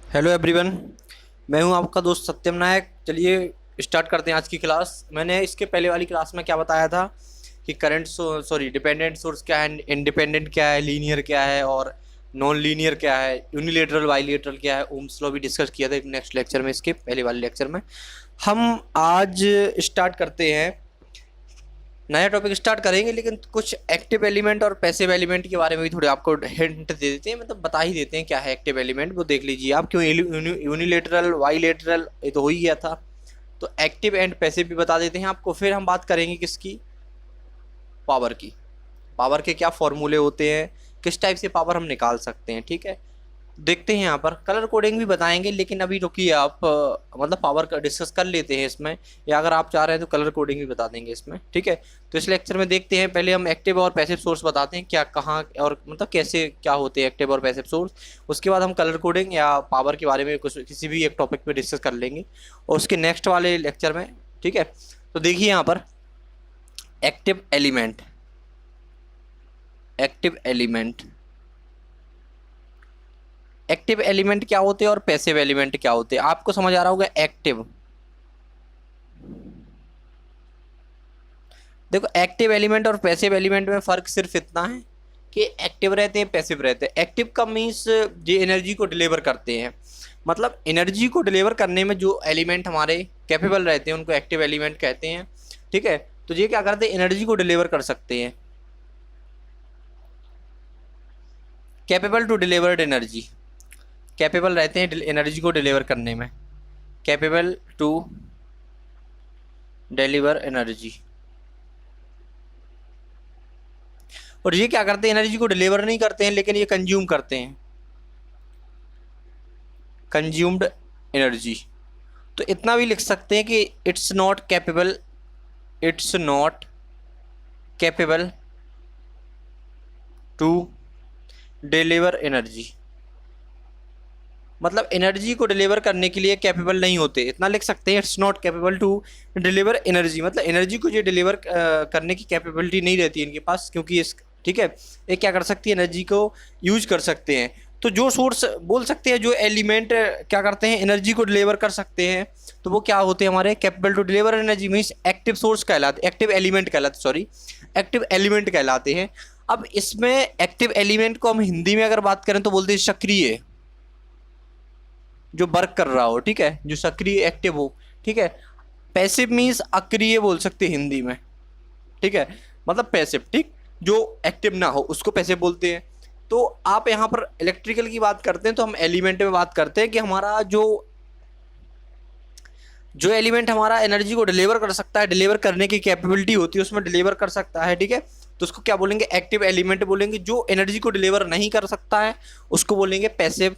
Hello everyone. मैं हूं आपका दोस्त सत्यम नायक। चलिए स्टार्ट करते हैं आज की क्लास। मैंने इसके पहले वाली क्लास में क्या बताया था कि करंट सॉरी डिपेंडेंट सोर्स क्या है, इंडिपेंडेंट क्या है, लीनियर क्या है और नॉन लीनियर क्या है, यूनिलेटरल बाइलेटरल क्या है, ओम्स लॉ भी डिस्कस किया था नेक्स्ट लेक्चर में। इसके पहले वाले लेक्चर में हम आज स्टार्ट करते हैं, नया टॉपिक स्टार्ट करेंगे, लेकिन कुछ एक्टिव एलिमेंट और पैसिव एलिमेंट के बारे में भी थोड़े आपको हिंट दे देते हैं, मतलब बता ही देते हैं क्या है एक्टिव एलिमेंट। वो देख लीजिए आप, क्यों यूनिलेटरल बाइलेटरल ये तो हो ही गया था, तो एक्टिव एंड पैसिव भी बता देते हैं आपको। फिर हम बात करेंगे किसकी, पावर की। पावर के क्या फॉर्मूले होते हैं, किस टाइप से पावर हम निकाल सकते हैं, ठीक है। देखते हैं यहाँ पर कलर कोडिंग भी बताएंगे, लेकिन अभी रुकिए आप, मतलब पावर का डिस्कस कर लेते हैं इसमें, या अगर आप चाह रहे हैं तो कलर कोडिंग भी बता देंगे इसमें, ठीक है। तो इस लेक्चर में देखते हैं, पहले हम एक्टिव और पैसिव सोर्स बताते हैं क्या, कहाँ और मतलब कैसे क्या होते हैं एक्टिव और पैसिव सोर्स। उसके बाद हम कलर कोडिंग या पावर के बारे में कुछ किसी भी एक टॉपिक पे डिस्कस कर लेंगे, और उसके नेक्स्ट वाले लेक्चर में, ठीक है। तो देखिए यहाँ पर active element, active element, active element क्या होते हैं और पैसिव एलिमेंट क्या होते हैं, आपको समझ आ रहा होगा। एक्टिव, देखो एक्टिव एलिमेंट और पैसिव एलिमेंट में फर्क सिर्फ इतना है कि एक्टिव रहते हैं, पैसिव रहते हैं। एक्टिव का मीन्स ये एनर्जी को डिलीवर करते हैं, मतलब एनर्जी को डिलीवर करने में जो एलिमेंट हमारे कैपेबल रहते हैं उनको एक्टिव एलिमेंट कहते हैं, ठीक है। तो ये क्या करते हैं, एनर्जी को डिलीवर कर सकते हैं, capable to delivered energy, capable रहते हैं एनर्जी को डिलीवर करने में, कैपेबल टू डिलीवर एनर्जी। और ये क्या करते हैं, एनर्जी को डिलीवर नहीं करते हैं, लेकिन ये कंज्यूम करते हैं, कंज्यूम्ड एनर्जी। तो इतना भी लिख सकते हैं कि it's not capable, it's not capable to deliver energy, मतलब एनर्जी को डिलीवर करने के लिए कैपेबल नहीं होते, इतना लिख सकते हैं। It's not capable to deliver energy, मतलब एनर्जी को जो डिलीवर करने की कैपेबिलिटी नहीं रहती इनके पास, क्योंकि इस, ठीक है, ये क्या कर सकती है, एनर्जी को यूज कर सकते हैं। तो जो सोर्स बोल सकते हैं, जो एलिमेंट क्या करते हैं, एनर्जी को डिलीवर कर सकते हैं, तो वो क्या होते हैं हमारे, capable to deliver energy, means active source कहलाते, एक्टिव एलिमेंट कहलाते, सॉरी एक्टिव एलिमेंट कहलाते हैं। अब इसमें एक्टिव एलिमेंट को हम हिंदी में अगर बात करें तो बोलते हैं सक्रिय, जो वर्क कर रहा हो, ठीक है, जो सक्रिय एक्टिव हो, ठीक है। पैसिव मीन्स अक्रिय बोल सकते हैं हिंदी में, ठीक है, मतलब पैसिव, ठीक, जो एक्टिव ना हो उसको पैसिव बोलते हैं। तो आप यहाँ पर इलेक्ट्रिकल की बात करते हैं तो हम एलिमेंट में बात करते हैं कि हमारा जो जो एलिमेंट हमारा एनर्जी को डिलीवर कर सकता है, डिलीवर करने की कैपेबिलिटी होती है उसमें, डिलीवर कर सकता है, ठीक है, तो उसको क्या बोलेंगे, एक्टिव एलिमेंट बोलेंगे। जो एनर्जी को डिलीवर नहीं कर सकता है उसको बोलेंगे पैसिव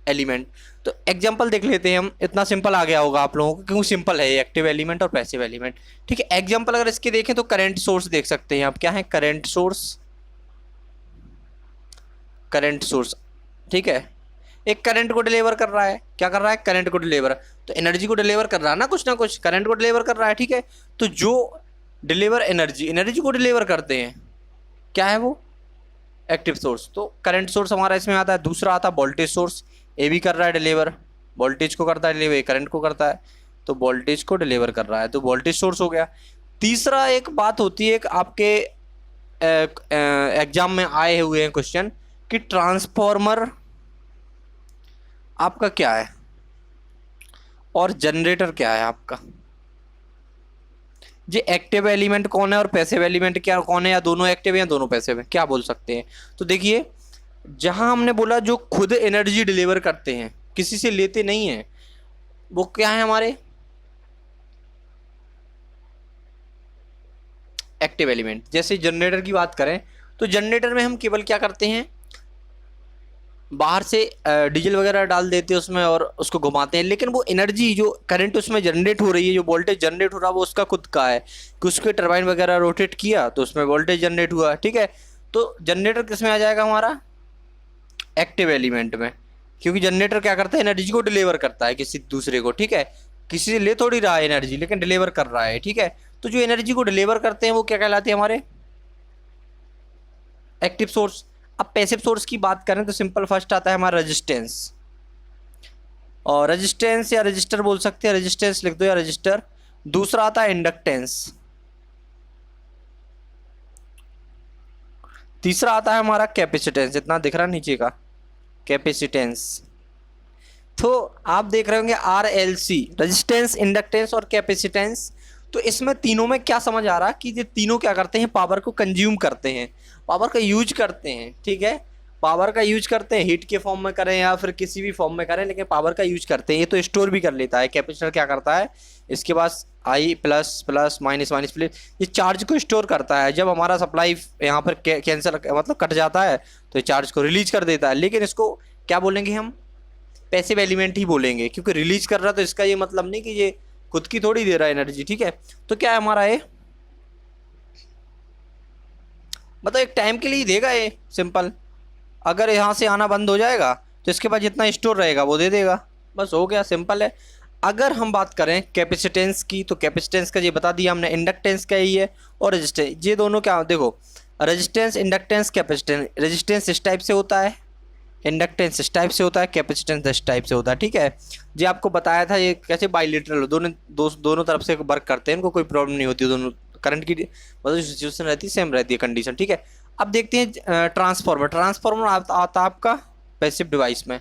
एलिमेंट। तो एग्जांपल देख लेते हैं हम, इतना सिंपल आ गया होगा आप लोगों को, क्योंकि सिंपल है ये एक्टिव एलिमेंट और पैसिव एलिमेंट, ठीक है। एग्जांपल अगर इसके देखें तो करंट सोर्स देख सकते हैं आप, क्या है करंट सोर्स, करंट सोर्स, ठीक है, एक करंट को डिलीवर कर रहा है, क्या कर रहा है, करंट को डिलीवर, तो एनर्जी को डिलीवर कर रहा है ना कुछ करंट को डिलीवर कर रहा है, ठीक है। तो जो डिलीवर एनर्जी, एनर्जी को डिलीवर करते हैं, क्या है वो, एक्टिव सोर्स। तो करंट सोर्स हमारा इसमें आता है। दूसरा आता है वोल्टेज सोर्स, ये भी कर रहा है डिलीवर, वोल्टेज को करता है डिलीवर, करंट को करता है, तो वोल्टेज को डिलीवर कर रहा है, तो वोल्टेज सोर्स हो गया। तीसरा एक बात होती है, एक आपके एग्जाम में आए हुए हैं क्वेश्चन, कि ट्रांसफॉर्मर आपका क्या है और जनरेटर क्या है आपका। ये एक्टिव एलिमेंट कौन है और पैसिव एलिमेंट क्या कौन है, या दोनों एक्टिव है या दोनों पैसिव है, क्या बोल सकते हैं। तो देखिए, जहां हमने बोला जो खुद एनर्जी डिलीवर करते हैं, किसी से लेते नहीं है, वो क्या है हमारे एक्टिव एलिमेंट। जैसे जनरेटर की बात करें तो जनरेटर में हम केवल क्या करते हैं, बाहर से डीजल वगैरह डाल देते हैं उसमें और उसको घुमाते हैं, लेकिन वो एनर्जी जो करंट उसमें जनरेट हो रही है, जो वोल्टेज जनरेट हो रहा है, वो उसका खुद का है कि उसके टरबाइन वगैरह रोटेट किया तो उसमें वोल्टेज जनरेट हुआ, ठीक है। तो जनरेटर किस में आ जाएगा हमारा, एक्टिव एलिमेंट में, क्योंकि जनरेटर क्या करता है, एनर्जी को डिलीवर करता है किसी दूसरे को, ठीक है, किसी से ले थोड़ी रहा है एनर्जी, लेकिन डिलीवर कर रहा है, ठीक है। तो जो एनर्जी को डिलीवर करते हैं वो क्या कहलाते हैं हमारे एक्टिव सोर्स। अब पैसिव सोर्स की बात करें तो सिंपल फर्स्ट आता है हमारा रेजिस्टेंस, और रेजिस्टेंस या रजिस्टर बोल सकते हैं, रेजिस्टेंस लिख दो या रजिस्टर। दूसरा आता है इंडक्टेंस। तीसरा आता है हमारा कैपेसिटेंस, इतना दिख रहा है नीचे का, कैपेसिटेंस। तो आप देख रहे होंगे RLC, रेजिस्टेंस, इंडक्टेंस और कैपेसिटेंस। तो इसमें तीनों में क्या समझ आ रहा है कि ये तीनों क्या करते हैं, पावर को कंज्यूम करते हैं, पावर का यूज करते हैं। ठीक है, पावर का यूज करते हैं, हीट के फॉर्म में करें या फिर किसी भी फॉर्म में करें, लेकिन पावर का यूज करते हैं। ये तो स्टोर भी कर लेता है। कैपेसिटर क्या करता है, इसके पास I plus plus minus minus plus, ये चार्ज को स्टोर करता है। जब हमारा सप्लाई यहाँ पर कैंसिल मतलब कट जाता है तो ये चार्ज को रिलीज कर देता है। लेकिन इसको क्या बोलेंगे हम, पैसिव एलिमेंट ही बोलेंगे, क्योंकि रिलीज कर रहा है तो इसका ये मतलब नहीं कि ये खुद की थोड़ी दे रहा है एनर्जी। ठीक है, तो क्या है हमारा ये, मतलब एक टाइम के लिए ही देगा ये, सिंपल। अगर यहाँ से आना बंद हो जाएगा तो इसके पास जितना स्टोर रहेगा वो दे देगा, बस हो गया, सिंपल है। अगर हम बात करें कैपेसिटेंस की, तो कैपेसिटेंस का ये बता दिया हमने, इंडक्टेंस का यही है, और रेजिस्टेंस, ये दोनों क्या, देखो रेजिस्टेंस, इंडक्टेंस, कैपेसिटेंस। रेजिस्टेंस इस टाइप से होता है, इंडक्टेंस इस टाइप से होता है, कैपेसिटेंस इस टाइप से होता है। ठीक है, ये आपको बताया था, ये कैसे बाइलेटरल, दोनों तरफ से वर्क करते हैं, इनको कोई प्रॉब्लम नहीं होती, दोनों करंट की मतलब सिचुएशन रहती है, सेम रहती है कंडीशन। ठीक है, अब देखते हैं ट्रांसफार्मर। ट्रांसफार्मर आता आपका पैसिव डिवाइस में,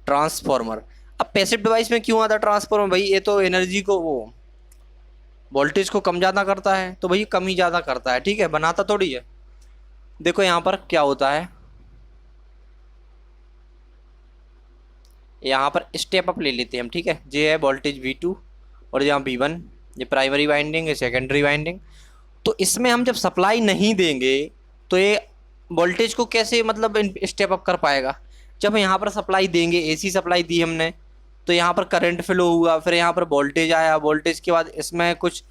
ट्रांसफार्मर। अब पैसिव डिवाइस में क्यों आता है ट्रांसफार्मर, भाई ये तो एनर्जी को, वो वोल्टेज को कम ज़्यादा करता है, तो भाई कम ही ज़्यादा करता है। ठीक है, बनाता थोड़ी है। देखो यहाँ पर क्या होता है, यहाँ पर स्टेप अप ले लेते हैं हम। ठीक है, ये है वोल्टेज V2 और यहाँ V1, ये प्राइमरी वाइंडिंग है, सेकेंडरी वाइंडिंग। तो इसमें हम जब सप्लाई नहीं देंगे तो ये वोल्टेज को कैसे मतलब स्टेप अप कर पाएगा। जब यहाँ पर सप्लाई देंगे, AC सप्लाई दी हमने, तो यहाँ पर करंट फ्लो हुआ, फिर यहाँ पर वोल्टेज आया, वोल्टेज के बाद इसमें कुछ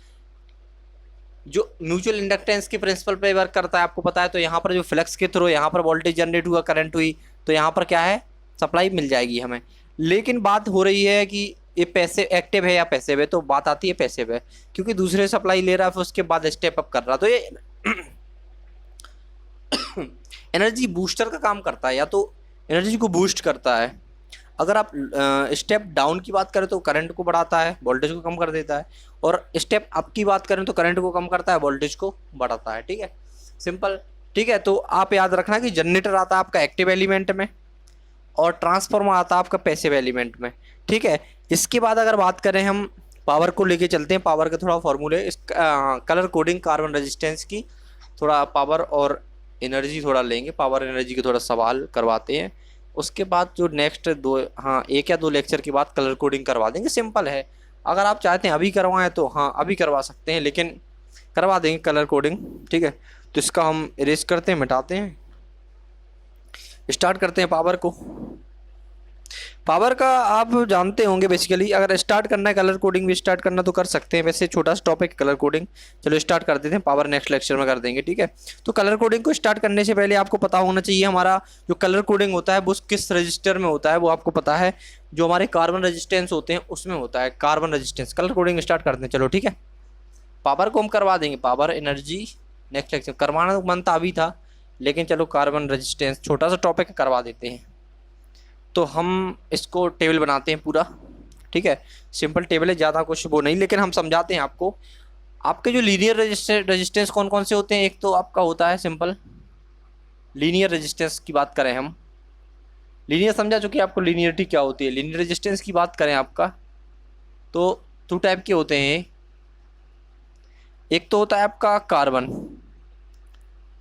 जो म्यूचुअल इंडक्टेंस के प्रिंसिपल पे वर्क करता है, आपको पता है। तो यहाँ पर जो फ्लक्स के थ्रू यहाँ पर वोल्टेज जनरेट हुआ, करंट हुई, तो यहाँ पर क्या है, सप्लाई मिल जाएगी हमें। लेकिन बात हो रही है कि ये पैसे एक्टिव है या पैसिव है, तो बात आती है पैसिव है, क्योंकि दूसरे सप्लाई ले रहा है, फिर उसके बाद स्टेप अप कर रहा, तो ये एनर्जी बूस्टर का काम करता है, या तो एनर्जी को बूस्ट करता है। अगर आप स्टेप डाउन की बात करें तो करंट को बढ़ाता है, वोल्टेज को कम कर देता है, और स्टेप अप की बात करें तो करंट को कम करता है, वोल्टेज को बढ़ाता है। ठीक है, सिंपल। ठीक है, तो आप याद रखना कि जनरेटर आता है आपका एक्टिव एलिमेंट में और ट्रांसफार्मर आता है आपका पैसिव एलिमेंट में। ठीक है, इसके बाद अगर बात करें हम पावर को लेके चलते हैं, पावर के थोड़ा फॉर्मूले, इस कलर कोडिंग कार्बन रेजिस्टेंस की, थोड़ा पावर और एनर्जी थोड़ा लेंगे, पावर एनर्जी के थोड़ा सवाल करवाते हैं। उसके बाद जो नेक्स्ट एक या दो लेक्चर के बाद कलर कोडिंग करवा देंगे, सिंपल है। अगर आप चाहते हैं अभी करवाएं तो हाँ अभी करवा सकते हैं, लेकिन करवा देंगे कलर कोडिंग। ठीक है, तो इसका हम इरेज करते हैं, मिटाते हैं, स्टार्ट करते हैं पावर को। पावर का आप जानते होंगे बेसिकली, अगर स्टार्ट करना है कलर कोडिंग भी स्टार्ट करना तो कर सकते हैं, वैसे छोटा सा टॉपिक कलर कोडिंग। चलो स्टार्ट कर देते हैं, पावर नेक्स्ट लेक्चर में कर देंगे। ठीक है, तो कलर कोडिंग को स्टार्ट करने से पहले आपको पता होना चाहिए हमारा जो कलर कोडिंग होता है वो किस रजिस्टर में होता है, वो आपको पता है। जो हमारे कार्बन रजिस्टेंस होते हैं उसमें होता है carbon resistance. Colour coding start करते हैं, चलो ठीक है। पावर को हम करवा देंगे, पावर एनर्जी नेक्स्ट लेक्चर करवाना तो मन था अभी था, लेकिन चलो कार्बन रजिस्टेंस छोटा सा टॉपिक करवा देते हैं। तो हम इसको टेबल बनाते हैं पूरा। ठीक है, सिंपल टेबल है, ज़्यादा कुछ वो नहीं, लेकिन हम समझाते हैं आपको। आपके जो लीनियर रेजिस्टेंस कौन कौन से होते हैं, एक तो आपका होता है सिंपल लीनियर रेजिस्टेंस की बात करें हम, लीनियर समझा चुके आपको लीनियरिटी क्या होती है। लीनियर रेजिस्टेंस की बात करें आपका तो 2 टाइप के होते हैं। एक तो होता है आपका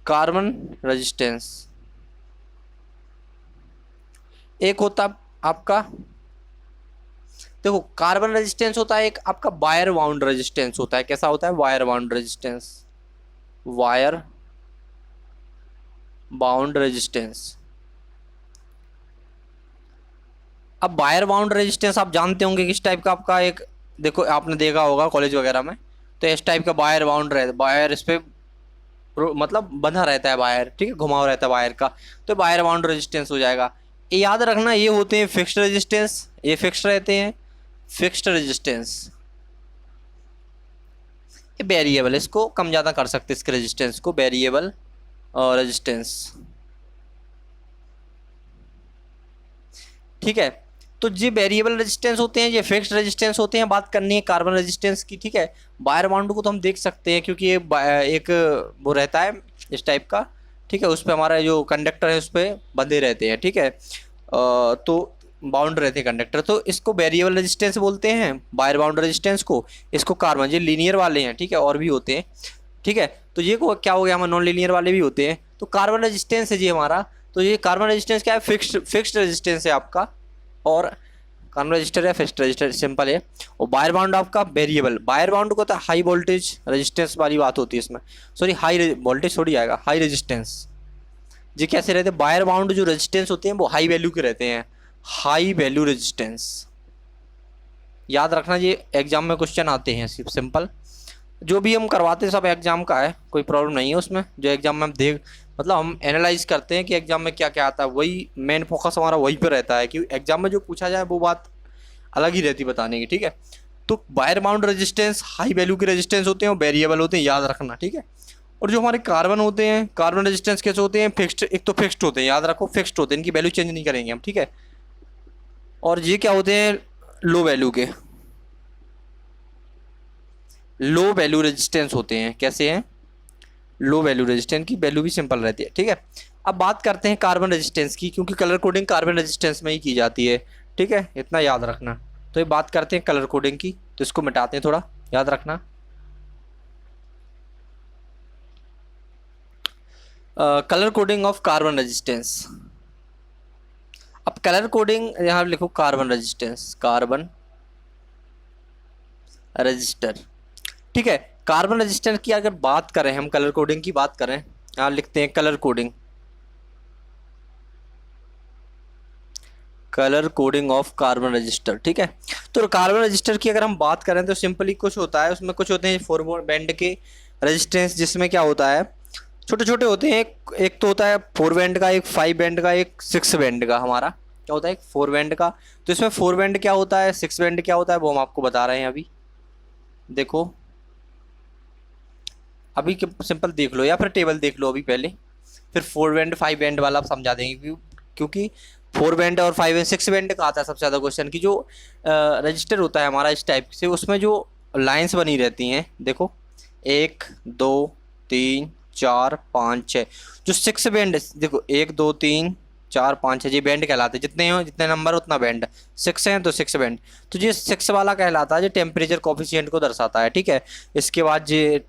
कार्बन रेजिस्टेंस, एक होता आपका, देखो कार्बन रेजिस्टेंस होता है एक आपका वायर बाउंड रेजिस्टेंस होता है। कैसा होता है, wire bound resistance, wire bound resistance. अब वायर बाउंड रेजिस्टेंस आप जानते होंगे किस टाइप का आपका, एक देखो आपने देखा होगा कॉलेज वगैरह में, तो इस टाइप का वायर बाउंड रहता है, वायर इस पे मतलब बंधा रहता है वायर, ठीक है, घुमाव रहता है वायर का, तो वायर बाउंड रेजिस्टेंस हो जाएगा। ये याद रखना, ये होते हैं फिक्स्ड रेजिस्टेंस, ये फिक्स्ड रहते हैं, फिक्स्ड रेजिस्टेंस। ये वेरिएबल, इसको कम ज़्यादा कर सकते इसके रेजिस्टेंस को, वेरिएबल और रेजिस्टेंस। ठीक है, तो ये वेरिएबल रेजिस्टेंस होते हैं, ये फिक्स्ड रेजिस्टेंस होते हैं। बात करनी है कार्बन रेजिस्टेंस की, ठीक है। वायर बाउंड को तो हम देख सकते हैं क्योंकि ये एक वो रहता है इस टाइप का, ठीक है। उस पर हमारा जो कंडक्टर है उस पर बंधे रहते हैं, ठीक है। तो बाउंड रहते हैं कंडक्टर, तो इसको वेरिएबल रेजिस्टेंस बोलते हैं वायर बाउंड रेजिस्टेंस को। इसको कार्बन, ये लीनियर वाले हैं, ठीक है, और भी होते हैं, ठीक है। तो ये को क्या हो गया, हमारे नॉन लीनियर वाले भी होते हैं। तो कार्बन रेजिस्टेंस है जी हमारा, तो ये कार्बन रेजिस्टेंस क्या है, फिक्स्ड रेजिस्टेंस है आपका। और कार्बन रजिस्टर है फिक्स्ड रजिस्टर, सिंपल है। और वायर बाउंड आपका वेरिएबल, वायर बाउंड को तो हाई वोल्टेज रेजिस्टेंस वाली बात होती है इसमें, सॉरी हाई वोल्टेज थोड़ी आएगा, हाई रेजिस्टेंस। ये कैसे रहते हैं, वायर बाउंड जो रेजिस्टेंस होते हैं वो हाई वैल्यू के रहते हैं, हाई वैल्यू रेजिस्टेंस। याद रखना, ये एग्जाम में क्वेश्चन आते हैं सिर्फ सिंपल। जो भी हम करवाते हैं सब एग्जाम का है, कोई प्रॉब्लम नहीं है उसमें। जो एग्जाम में हम देख मतलब हम एनालाइज करते हैं कि एग्जाम में क्या क्या आता है, वही मेन फोकस हमारा वही पे रहता है कि एग्जाम में जो पूछा जाए वो बात अलग ही रहती बताने की, ठीक है। तो wire bound resistance high value के रेजिस्टेंस होते हैं और वेरिएबल होते हैं, याद रखना, ठीक है। और जो हमारे कार्बन होते हैं, कार्बन रेजिस्टेंस कैसे होते हैं, फिक्स्ड। एक तो फिक्स्ड होते हैं, याद रखो फिक्स्ड होते हैं, इनकी वैल्यू चेंज नहीं करेंगे हम, ठीक है। और ये क्या होते हैं, लो वैल्यू के, लो वैल्यू रेजिस्टेंस होते हैं। कैसे हैं, लो वैल्यू रेजिस्टेंस की वैल्यू भी सिंपल रहती है, ठीक है। अब बात करते हैं कार्बन रेजिस्टेंस की, क्योंकि कलर कोडिंग कार्बन रेजिस्टेंस में ही की जाती है, ठीक है, इतना याद रखना। तो ये बात करते हैं कलर कोडिंग की, तो इसको मिटाते हैं थोड़ा, याद रखना। Colour coding of carbon resistance. अब कलर कोडिंग यहाँ लिखो कार्बन रेजिस्टेंस, कार्बन रजिस्टर, ठीक है। कार्बन रजिस्टर की अगर बात करें, हम कलर कोडिंग की बात करें, यहाँ लिखते हैं colour coding, colour coding of carbon register, ठीक है। तो कार्बन रजिस्टर की अगर हम बात करें तो सिंपली कुछ होता है उसमें, कुछ होते हैं 4 बैंड के रेजिस्टेंस, जिसमें क्या होता है छोटे छोटे होते हैं। एक तो होता है 4 बैंड का, एक 5 बैंड का, एक 6 बैंड का। हमारा क्या होता है, एक 4 बैंड का। तो इसमें 4 बैंड क्या होता है, 6 बैंड क्या होता है, वो हम आपको बता रहे हैं अभी। देखो अभी सिंपल देख लो या फिर टेबल देख लो अभी पहले, फिर 4 बैंड 5 बैंड वाला आप समझा देंगे, क्योंकि 4 बैंड और 5 एंड 6 बैंड का आता है सबसे ज़्यादा क्वेश्चन की। जो रजिस्टर होता है हमारा इस टाइप से, उसमें जो लाइंस बनी रहती हैं, देखो 1 2 3 4 5 6। जो 6 बैंड, देखो 1 2 3 4 5 6, ये बैंड कहलाते हैं। जितने हो जितने नंबर उतना बैंड, 6 हैं तो 6 बैंड। तो ये 6 वाला कहलाता है, जो टेम्परेचर कोफिशिएंट को दर्शाता है, ठीक है। इसके बाद ये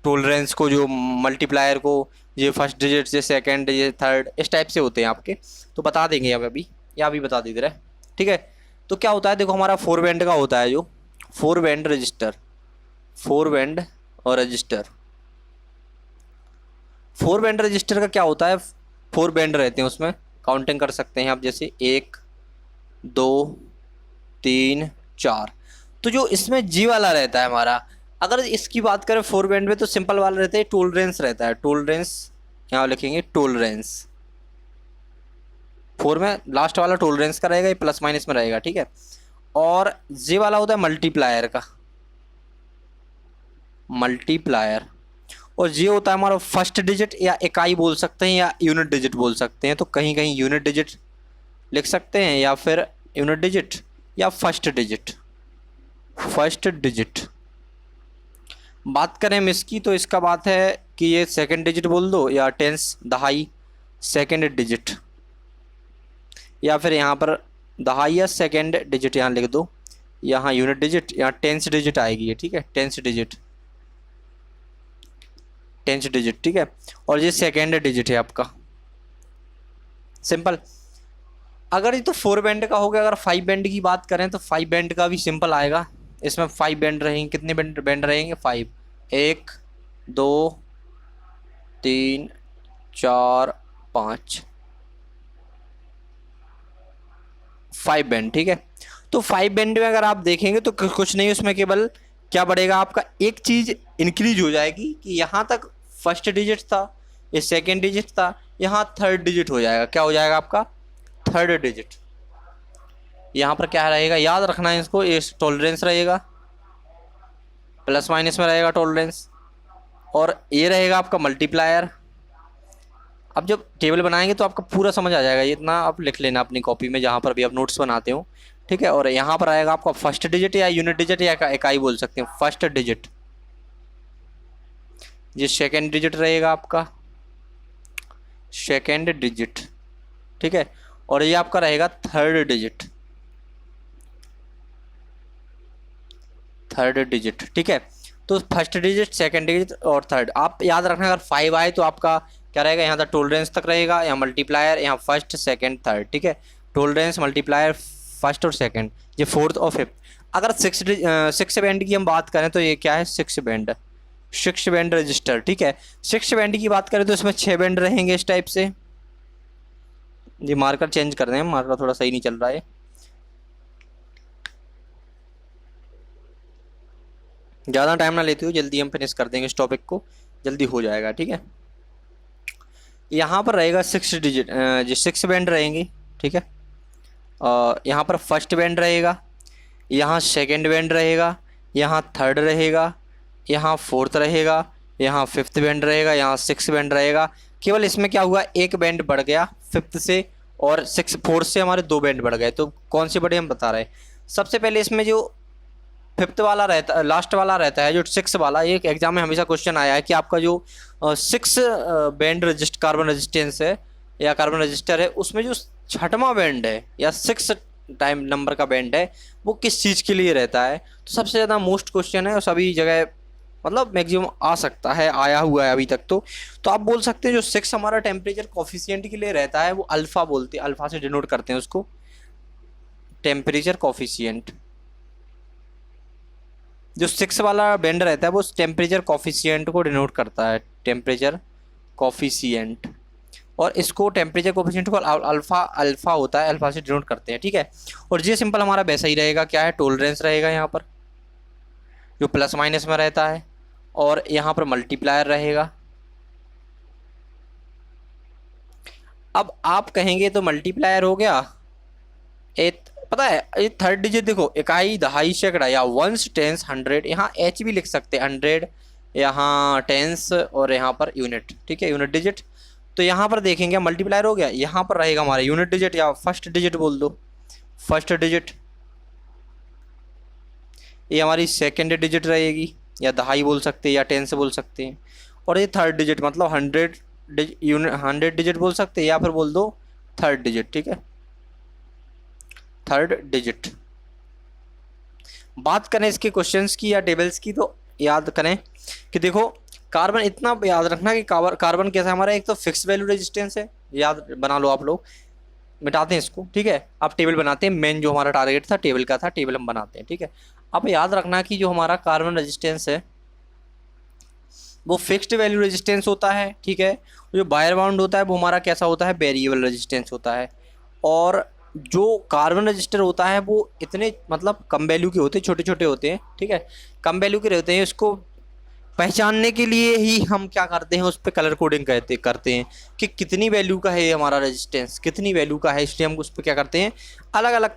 टोलरेंस को, जो मल्टीप्लायर को, ये फर्स्ट डिजिट, ये सेकंड, ये थर्ड, इस टाइप से होते हैं आपके। तो बता देंगे अब अभी, या अभी बता दे रहे, ठीक है। तो क्या होता है, देखो हमारा 4 बैंड का होता है, जो 4 बैंड रजिस्टर, 4 बैंड और रजिस्टर। 4 बैंड रजिस्टर का क्या होता है, 4 बैंड रहते हैं उसमें, काउंटिंग कर सकते हैं आप, जैसे 1 2 3 4। तो जो इसमें जी वाला रहता है हमारा, अगर इसकी बात करें 4 बैंड में, तो सिंपल वाला रहता है, टोलरेंस रहता है, टोलरेंस, यहाँ लिखेंगे टोलरेंस। 4 में लास्ट वाला टोलरेंस का रहेगा, ये प्लस माइनस में रहेगा, ठीक है। और जे वाला होता है मल्टीप्लायर का, मल्टीप्लायर। और ये होता है हमारा फर्स्ट डिजिट, या इकाई बोल सकते हैं, या यूनिट डिजिट बोल सकते हैं। तो कहीं कहीं यूनिट डिजिट लिख सकते हैं, या फिर यूनिट डिजिट, या फर्स्ट डिजिट, फर्स्ट डिजिट। बात करें हम इसकी, तो इसका बात है कि ये सेकंड डिजिट बोल दो, या टेंस दहाई सेकंड डिजिट, या फिर यहाँ पर दहाई या सेकंड डिजिट यहाँ लिख दो। यहाँ यूनिट डिजिट, यहाँ टेंस डिजिट आएगी ये, ठीक है, टेंस डिजिट, टेंस डिजिट, ठीक है। और ये सेकंड डिजिट है आपका, सिंपल। अगर ये तो 4 बैंड का हो गया, अगर 5 बैंड की बात करें तो 5 बैंड का भी सिंपल आएगा। इसमें 5 बैंड रहेंगे, कितने बैंड रहेंगे, 5, 1 2 3 4 5, 5 बैंड, ठीक है। तो 5 बैंड में अगर आप देखेंगे तो कुछ नहीं, उसमें केवल क्या बढ़ेगा आपका, एक चीज़ इंक्रीज हो जाएगी कि यहाँ तक फर्स्ट डिजिट था, ये सेकेंड डिजिट था, यहाँ थर्ड डिजिट हो जाएगा। क्या हो जाएगा आपका, थर्ड डिजिट। यहाँ पर क्या रहेगा, याद रखना है इसको, ये टॉलरेंस रहेगा, प्लस माइनस में रहेगा टॉलरेंस। और ये रहेगा आपका मल्टीप्लायर, अब जब टेबल बनाएंगे तो आपका पूरा समझ आ जाएगा, ये इतना आप लिख लेना अपनी कॉपी में जहाँ पर भी आप नोट्स बनाते हो, ठीक है। और यहाँ पर आएगा आपका फर्स्ट डिजिट या यूनिट डिजिट या इकाई बोल सकते हैं, फर्स्ट डिजिट। ये सेकेंड डिजिट रहेगा आपका, सेकेंड डिजिट, ठीक है। और ये आपका रहेगा थर्ड डिजिट, थर्ड डिजिट, ठीक है। तो फर्स्ट डिजिट, सेकंड डिजिट और थर्ड। आप याद रखना, अगर 5 आए तो आपका क्या रहेगा, यहाँ तक टोलरेंस तक रहेगा, यहाँ मल्टीप्लायर, यहाँ फर्स्ट सेकंड थर्ड, ठीक है। टोलरेंस मल्टीप्लायर फर्स्ट और सेकंड, ये फोर्थ और फिफ्थ। अगर सिक्स बैंड की हम बात करें तो ये क्या है, six band, six band register, ठीक है। सिक्स बैंड की बात करें तो इसमें 6 बैंड रहेंगे इस टाइप से। ये मार्कर चेंज कर दें, मार्कर थोड़ा सही नहीं चल रहा है। ज़्यादा टाइम ना लेते हो, जल्दी हम फिनिश कर देंगे इस टॉपिक को, जल्दी हो जाएगा, ठीक है। यहाँ पर रहेगा सिक्स डिजिट, जो सिक्स बैंड रहेंगे, ठीक है। यहाँ पर फर्स्ट बैंड रहेगा, यहाँ सेकंड बैंड रहेगा, यहाँ थर्ड रहेगा, यहाँ फोर्थ रहेगा, यहाँ फिफ्थ बैंड रहेगा, यहाँ सिक्स बैंड रहेगा। केवल इसमें क्या हुआ, एक बैंड बढ़ गया फिफ्थ से, और सिक्स फोर्थ से हमारे 2 बैंड बढ़ गए। तो कौन से बढ़े हम बता रहे हैं। सबसे पहले इसमें जो फिफ्थ वाला रहता है, लास्ट वाला रहता है, जो सिक्स वाला, एक एग्जाम में हमेशा क्वेश्चन आया है कि आपका जो सिक्स बैंड कार्बन रेजिस्टेंस है या कार्बन रजिस्टर है, उसमें जो छठवां बैंड है या सिक्स टाइम नंबर का बैंड है, वो किस चीज़ के लिए रहता है। तो सबसे ज़्यादा मोस्ट क्वेश्चन है और सभी जगह मतलब मैक्सिमम आ सकता है, आया हुआ है अभी तक। तो आप बोल सकते हैं जो सिक्स हमारा टेम्परेचर कॉफिशिएंट के लिए रहता है, वो अल्फ़ा बोलते हैं, अल्फ़ा से डिनोट करते हैं उसको, टेम्परेचर कॉफिशिएंट। जो सिक्स वाला बैंड रहता है वो टेम्परेचर कॉफिशिएंट को डिनोट करता है, टेम्परेचर कॉफिशिएंट। और इसको टेम्परेचर कोफिशिएंट को अल्फा, अल्फा होता है, अल्फा से डिनोट करते हैं, ठीक है। और ये सिंपल हमारा वैसा ही रहेगा, क्या है, टोलरेंस रहेगा यहाँ पर जो प्लस माइनस में रहता है, और यहाँ पर मल्टीप्लायर रहेगा। अब आप कहेंगे तो मल्टीप्लायर हो गया, एक पता है ये थर्ड डिजिट देखो, इकाई, दहाई, सैकड़ा या वंस, टेंस, हंड्रेड, यहाँ एच भी लिख सकते हैं, हंड्रेड, यहाँ टेंस और यहाँ पर यूनिट, ठीक है, यूनिट डिजिट। तो यहाँ पर देखेंगे मल्टीप्लायर हो गया, यहाँ पर रहेगा हमारा यूनिट डिजिट या फर्स्ट डिजिट बोल दो, फर्स्ट डिजिट। ये हमारी सेकेंड डिजिट रहेगी, या दहाई बोल सकते हैं या टेंस बोल सकते हैं। और ये थर्ड डिजिट मतलब हंड्रेड यूनिट, हंड्रेड डिजिट बोल सकते हैं या फिर बोल दो थर्ड डिजिट, ठीक है, थर्ड डिजिट। बात करें इसके क्वेश्चंस की या टेबल्स की, तो याद करें कि देखो कार्बन, इतना याद रखना कि कार्बन कैसा हमारा, एक तो फिक्स वैल्यू रेजिस्टेंस है, याद बना लो आप लोग, मिटाते हैं इसको, ठीक है। आप टेबल बनाते हैं, मेन जो हमारा टारगेट था टेबल का था, टेबल हम बनाते हैं, ठीक है। अब याद रखना कि जो हमारा कार्बन रेजिस्टेंस है वो फिक्स्ड वैल्यू रेजिस्टेंस होता है, ठीक है। जो वायर बाउंड होता है वो हमारा कैसा होता है, वेरिएबल रेजिस्टेंस होता है। और जो कार्बन रजिस्टर होता है वो इतने मतलब कम वैल्यू के होते हैं, छोटे छोटे होते हैं, ठीक है, कम वैल्यू के रहते हैं। उसको पहचानने के लिए ही हम क्या करते हैं, उस पर कलर कोडिंग करते हैं कि कितनी वैल्यू का है हमारा रेजिस्टेंस, कितनी वैल्यू का है, इसलिए हम उस पर क्या करते हैं, अलग अलग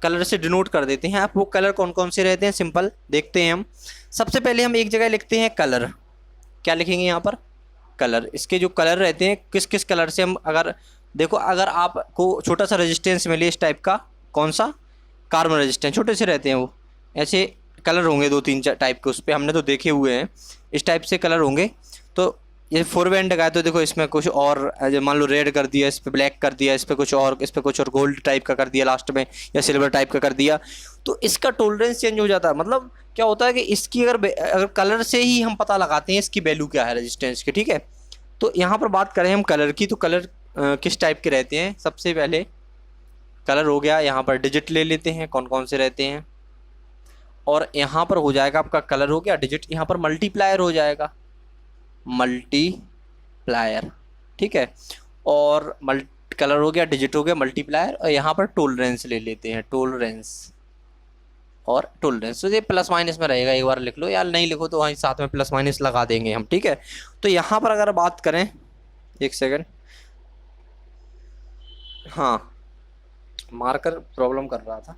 कलर से डिनोट कर देते हैं। आप वो कलर कौन कौन से रहते हैं, सिंपल देखते हैं हम। सबसे पहले हम एक जगह लिखते हैं कलर, क्या लिखेंगे यहाँ पर, कलर। इसके जो कलर रहते हैं, किस किस कलर से हम, अगर देखो अगर आपको छोटा सा रेजिस्टेंस मिले इस टाइप का, कौन सा, कार्बन रेजिस्टेंस, छोटे से रहते हैं वो, ऐसे कलर होंगे 2-3 टाइप के, उस पर हमने तो देखे हुए हैं, इस टाइप से कलर होंगे। तो ये फोर बैंड का है, तो देखो इसमें कुछ और, मान लो रेड कर दिया, इस पर ब्लैक कर दिया, इस पर कुछ और, इस पर कुछ और गोल्ड टाइप का कर दिया लास्ट में, या सिल्वर टाइप का कर दिया, तो इसका टोलरेंस चेंज हो जाता है। मतलब क्या होता है कि इसकी अगर कलर से ही हम पता लगाते हैं इसकी वैल्यू क्या है रेजिस्टेंस की, ठीक है। तो यहाँ पर बात करें हम कलर की, तो कलर किस टाइप के रहते हैं, सबसे पहले कलर हो गया, यहाँ पर डिजिट ले लेते हैं कौन कौन से रहते हैं, और यहाँ पर हो जाएगा आपका कलर हो गया डिजिट, यहाँ पर मल्टीप्लायर हो जाएगा, मल्टीप्लायर, ठीक है। और कलर हो गया, डिजिट हो गया, मल्टीप्लायर, और यहाँ पर टोलरेंस ले लेते हैं, टोलरेंस और टोलरेंस। तो ये प्लस माइनस में रहेगा, एक बार लिख लो, या नहीं लिखो तो वहीं साथ में प्लस माइनस लगा देंगे हम, ठीक है। तो यहाँ पर अगर बात करें, एक सेकेंड, हाँ मार्कर प्रॉब्लम कर रहा था।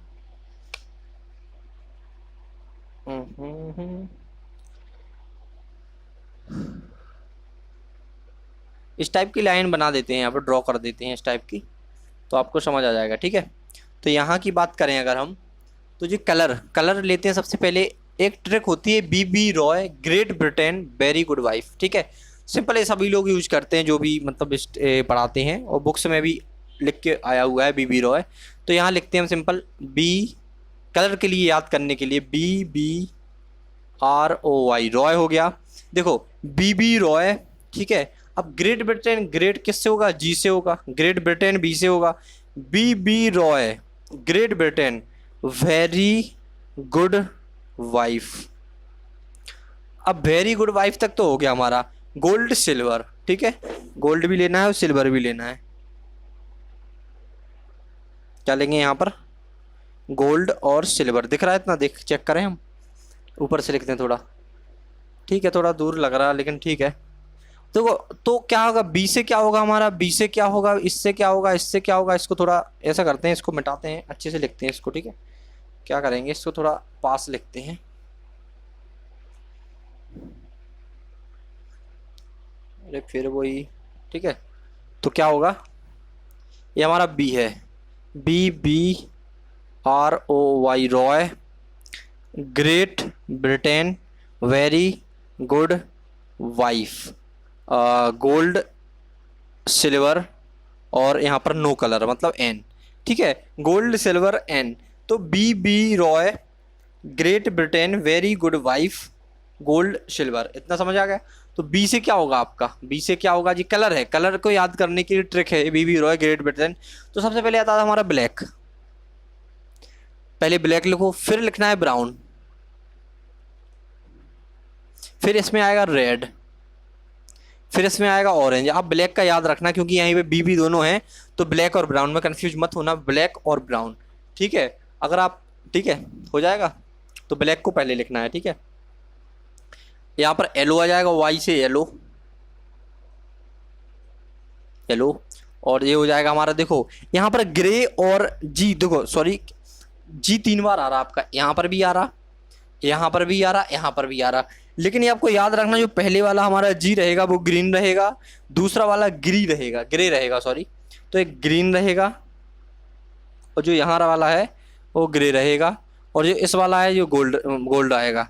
इस टाइप की लाइन बना देते हैं, यहाँ पर ड्रॉ कर देते हैं इस टाइप की, तो आपको समझ आ जाएगा। ठीक है, तो यहाँ की बात करें अगर हम, तो जी कलर लेते हैं सबसे पहले। एक ट्रिक होती है BB ROY Great Britain very good wife. ठीक है, सिंपल है, सभी लोग यूज करते हैं जो भी मतलब पढ़ाते हैं, और बुक्स में भी लिख के आया हुआ है बीबी रॉय। तो यहाँ लिखते हैं हम सिंपल बी, कलर के लिए याद करने के लिए BBROY, रॉय हो गया। देखो बीबी रॉय, ठीक है। अब ग्रेट ब्रिटेन, ग्रेट किससे होगा? जी से होगा। ग्रेट ब्रिटेन बी से होगा। BB ROY Great Britain very good wife. अब वेरी गुड वाइफ तक तो हो गया हमारा। गोल्ड सिल्वर, ठीक है, गोल्ड भी लेना है और सिल्वर भी लेना है। क्या लेंगे यहाँ पर? गोल्ड और सिल्वर। दिख रहा है इतना? देख चेक करें हम, ऊपर से लिखते हैं थोड़ा, ठीक है, थोड़ा दूर लग रहा है लेकिन ठीक है। तो क्या होगा? बी से क्या होगा हमारा? बी से क्या होगा? इससे क्या होगा? इससे क्या होगा? इसको थोड़ा ऐसा करते हैं, इसको मिटाते हैं, अच्छे से लिखते हैं इसको। ठीक है, क्या करेंगे, इसको थोड़ा पास लिखते हैं। अरे फिर वही, ठीक है। तो क्या होगा? ये हमारा बी है, BBROY, Roy Great Britain very good wife, gold silver और यहाँ पर नो कलर मतलब एन। ठीक है, गोल्ड सिल्वर एन। तो BB Roy Great Britain very good wife gold silver, इतना समझ आ गया। तो बी से क्या होगा आपका? बी से क्या होगा जी? कलर है, कलर को याद करने की ट्रिक है BB रॉय ग्रेट ब्रिटेन। तो सबसे पहले आता था हमारा ब्लैक, पहले ब्लैक लिखो, फिर लिखना है ब्राउन, फिर इसमें आएगा रेड, फिर इसमें आएगा ऑरेंज। आप ब्लैक का याद रखना क्योंकि यहीं पे BB दोनों हैं, तो ब्लैक और ब्राउन में कंफ्यूज मत होना, ब्लैक और ब्राउन। ठीक है, अगर आप, ठीक है, हो जाएगा। तो ब्लैक को पहले लिखना है, ठीक है। यहाँ पर येलो आ जाएगा, वाई से येलो, येलो। और ये हो जाएगा हमारा, देखो यहाँ पर ग्रे और जी, देखो सॉरी, जी 3 बार आ रहा आपका, यहाँ पर भी आ रहा, यहाँ पर भी आ रहा, यहाँ पर भी आ रहा। लेकिन ये आपको याद रखना, जो पहले वाला हमारा जी रहेगा वो ग्रीन रहेगा, दूसरा वाला ग्रे रहेगा सॉरी, तो एक ग्रीन रहेगा, और जो यहाँ वाला है वो ग्रे रहेगा, और जो इस वाला है जो गोल्ड आएगा।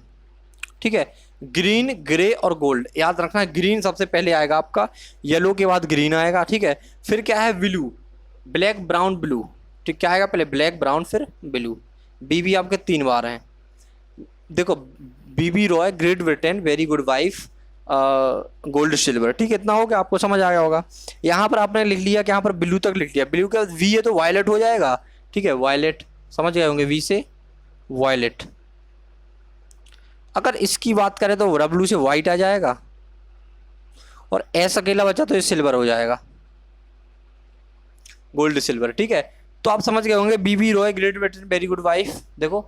ठीक है, ग्रीन ग्रे और गोल्ड याद रखना है। ग्रीन सबसे पहले आएगा आपका, येलो के बाद ग्रीन आएगा। ठीक है, फिर क्या है? Blue, black brown blue. ठीक, क्या आएगा? पहले ब्लैक ब्राउन फिर ब्लू। BB आपके 3 बार हैं। देखो BB Roy Great Britain very good wife gold silver. ठीक है, इतना हो गया, आपको समझ आ गया होगा। यहाँ पर आपने लिख लिया कि यहाँ पर ब्लू तक लिख लिया, ब्लू के बाद V है तो वायलेट हो जाएगा। ठीक है, वायलेट, समझ गए होंगे, V से वायलेट। अगर इसकी बात करें तो W से वाइट आ जाएगा, और S अकेला बचा तो ये सिल्वर हो जाएगा, गोल्ड सिल्वर। ठीक है, तो आप समझ गए होंगे BB Roy Great Britain very good wife. देखो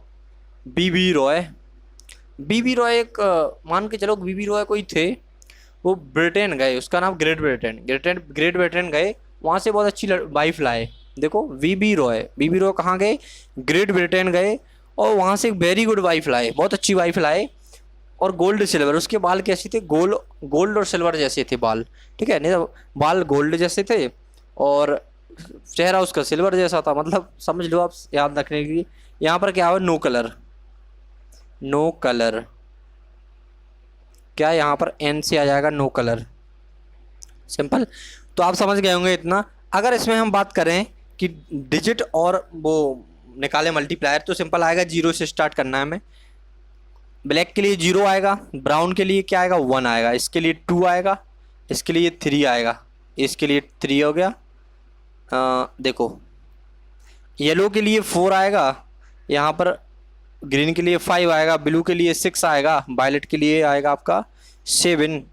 BB रॉय एक मान के चलो BB रॉय कोई थे, वो ब्रिटेन गए, उसका नाम ग्रेट ब्रिटेन गए, वहाँ से बहुत अच्छी वाइफ लाए। देखो BB रॉय कहाँ गए? ग्रेट ब्रिटेन गए, और वहाँ से एक वेरी गुड वाइफ लाए, बहुत अच्छी वाइफ लाए, और गोल्ड सिल्वर। उसके बाल कैसे थे? गोल्ड और सिल्वर जैसे थे बाल। ठीक है, नहीं तो बाल गोल्ड जैसे थे और चेहरा उसका सिल्वर जैसा था, मतलब समझ लो आप याद रखने के लिए। यहाँ पर क्या है? नो कलर, क्या यहाँ पर N से आ जाएगा? No colour, simple. तो आप समझ गए होंगे इतना। अगर इसमें हम बात करें कि डिजिट और वो निकाले मल्टीप्लायर, तो सिंपल आएगा, 0 से स्टार्ट करना है हमें। ब्लैक के लिए 0 आएगा, ब्राउन के लिए क्या आएगा? 1 आएगा, इसके लिए 2 आएगा, इसके लिए 3 आएगा, इसके लिए 3 हो गया। देखो येलो के लिए 4 आएगा, यहाँ पर ग्रीन के लिए 5 आएगा, ब्लू के लिए 6 आएगा, वायलेट के लिए आएगा आपका 7,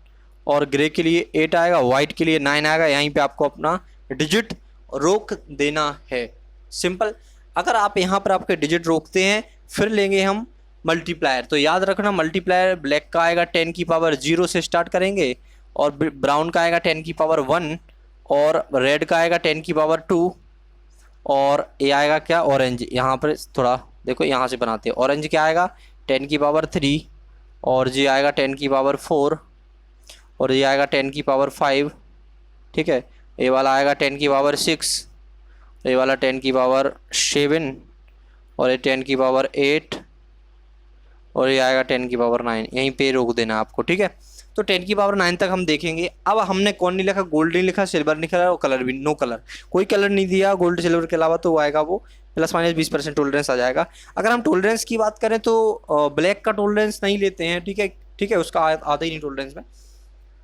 और ग्रे के लिए 8 आएगा, वाइट के लिए 9 आएगा। यहीं पे आपको अपना डिजिट रोक देना है, सिंपल। अगर आप यहाँ पर आपके डिजिट रोकते हैं, फिर लेंगे हम मल्टीप्लायर। तो याद रखना, मल्टीप्लायर ब्लैक का आएगा 10 की पावर 0 से स्टार्ट करेंगे, और ब्राउन का आएगा 10 की पावर 1, और रेड का आएगा 10 की पावर 2, और ये आएगा क्या? ऑरेंज। यहाँ पर थोड़ा देखो, यहाँ से बनाते हैं। ऑरेंज क्या आएगा? 10 की पावर 3, और ये आएगा 10 की पावर 4, और ये आएगा 10 की पावर 5, ठीक है। ये वाला आएगा 10⁻6, ये वाला 10⁻7, और ये 10⁻8, और ये आएगा 10⁻9। यहीं पे रोक देना आपको, ठीक है। तो 10⁻9 तक हम देखेंगे। अब हमने कौन नहीं लिखा, गोल्ड नहीं लिखा, सिल्वर नहीं लिखा, और कलर भी नो कलर, कोई कलर नहीं दिया गोल्ड सिल्वर के अलावा, तो वो आएगा वो ±20% टोलरेंस आ जाएगा। अगर हम टोलरेंस की बात करें तो ब्लैक का टोलरेंस नहीं लेते हैं, ठीक है, ठीक है, उसका आता ही नहीं टोलरेंस में।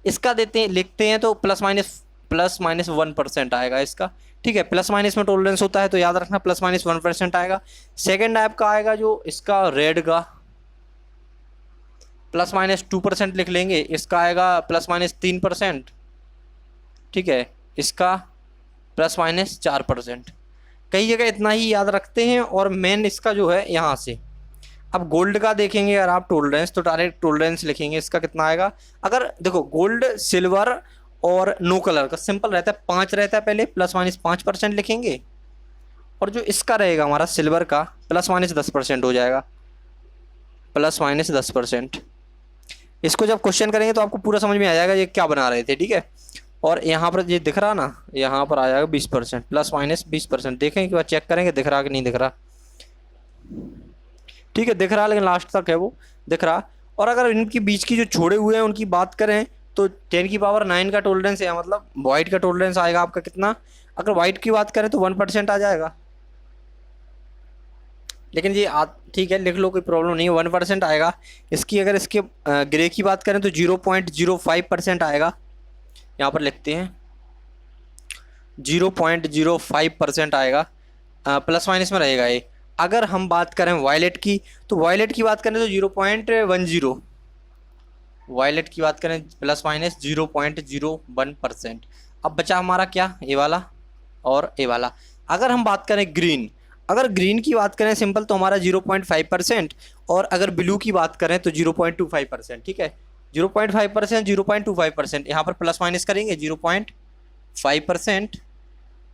इसका देते हैं, लिखते हैं तो ±1% आएगा इसका, ठीक है। प्लस माइनस में टोलरेंस होता है तो याद रखना ±1% आएगा। सेकेंड आपका आएगा जो इसका रेड का, ±2% लिख लेंगे, इसका आएगा ±3%, ठीक है, इसका ±4%। कई जगह इतना ही याद रखते हैं, और मेन इसका जो है यहाँ से। अब गोल्ड का देखेंगे अगर आप टोलरेंस, तो डायरेक्ट टोलरेंस लिखेंगे, इसका कितना आएगा। अगर देखो गोल्ड सिल्वर और नो कलर का सिंपल रहता है 5 रहता है, पहले ±5% लिखेंगे, और जो इसका रहेगा हमारा सिल्वर का ±10% हो जाएगा, ±10%। इसको जब क्वेश्चन करेंगे तो आपको पूरा समझ में आ जाएगा ये क्या बना रहे थे, ठीक है। और यहाँ पर ये दिख रहा ना, यहाँ पर आ जाएगा 20%, ±20%। देखें एक बार चेक करेंगे दिख रहा कि नहीं दिख रहा, ठीक है, दिख रहा, लेकिन लास्ट तक है वो दिख रहा। और अगर इनकी बीच की जो छोड़े हुए हैं उनकी बात करें तो 10⁻9 का टोलरेंस है, मतलब वाइट का टोलरेंस आएगा आपका कितना। अगर वाइट की बात करें तो 1% आ जाएगा, लेकिन ये ठीक है, लिख लो, कोई प्रॉब्लम नहीं है, 1% आएगा। इसकी अगर इसके ग्रे की बात करें तो 0.05% आएगा, यहाँ पर लिखते हैं 0.05% आएगा, प्लस माइनस में रहेगा ये। अगर हम बात करें वायलेट की, तो वायलेट की बात करें तो 0.10, वायलेट की बात करें ±0.01%। अब बचा हमारा क्या, ये वाला और ये वाला। अगर हम बात करें ग्रीन, अगर ग्रीन की बात करें सिंपल तो हमारा 0.5%, और अगर ब्लू की बात करें तो 0.25%, ठीक है। 0.5%, 0.25%, यहाँ पर प्लस माइनस करेंगे 0.5%,